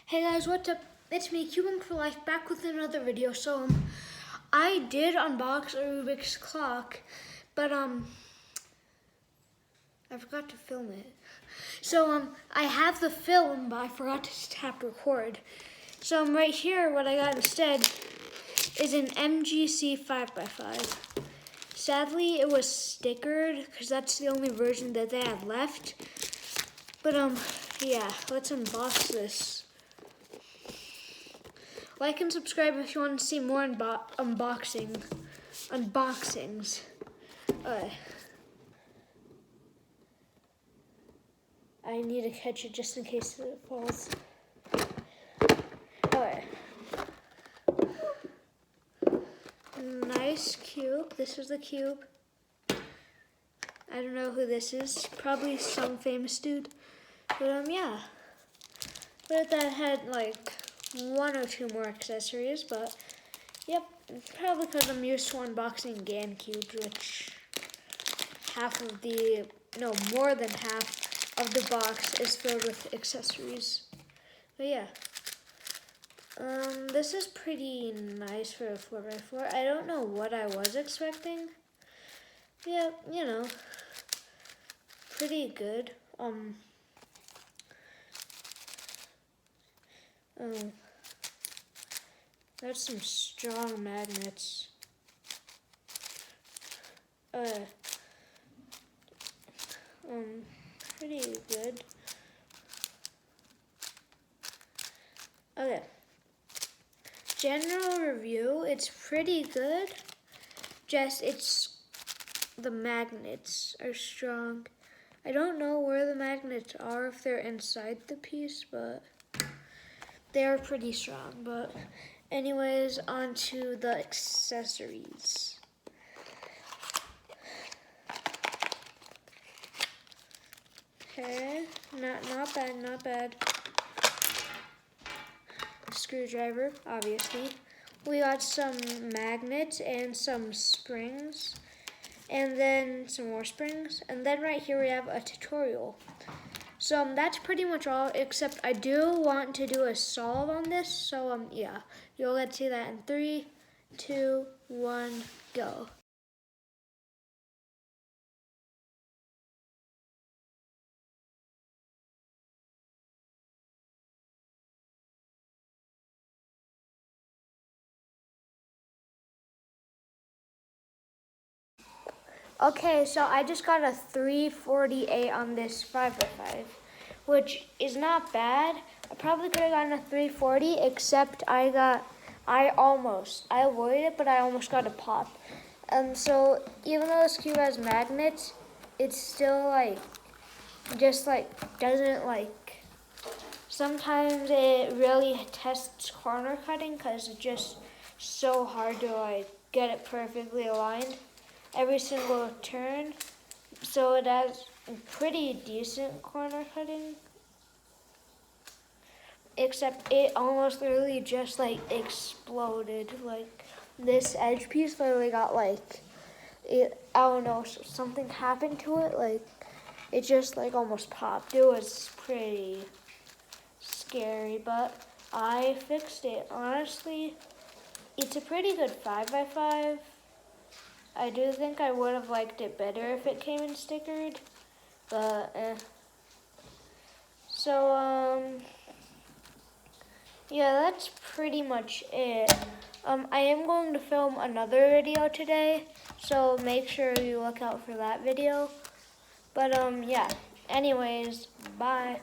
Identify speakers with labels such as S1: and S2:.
S1: Hey guys, what's up? It's me, Cuban for Life, back with another video. I did unbox a Rubik's clock, but I forgot to film it. I have the film, but I forgot to tap record. Right here, what I got instead is an MGC 5x5. Sadly, it was stickered because that's the only version that they had left. But yeah, let's unbox this. Like and subscribe if you want to see more unboxings. I need to catch it just in case it falls. Okay. Nice cube. This is the cube. I don't know who this is. Probably some famous dude. But yeah. But that had like one or two more accessories, but yep, probably because I'm used to unboxing GAN cubes, which more than half of the box is filled with accessories. But yeah, this is pretty nice for a 4x4. I don't know what I was expecting. Yeah, pretty good. There's some strong magnets. Pretty good. Okay. General review, it's pretty good. The magnets are strong. I don't know where the magnets are, if they're inside the piece, but they're pretty strong. But anyways, on to the accessories. Okay, not bad. Screwdriver, obviously. We got some magnets and some springs, and then some more springs, and then right here we have a tutorial. That's pretty much all, except I do want to do a solve on this, yeah. You'll get to see that in 3, 2, 1, go. Okay, so I just got a 348 on this 5x5, which is not bad. I probably could have gotten a 340, except I avoided it, but I almost got a pop. So even though this cube has magnets, it's still doesn't sometimes it really tests corner cutting because it's just so hard to get it perfectly aligned every single turn. So it has pretty decent corner cutting, except it almost literally just exploded. This edge piece literally got I don't know, something happened to it. It just almost popped. It was pretty scary, but I fixed it. Honestly, it's a pretty good 5x5. I do think I would have liked it better if it came in stickered, but yeah, that's pretty much it. I am going to film another video today, so make sure you look out for that video. But yeah, anyways, bye.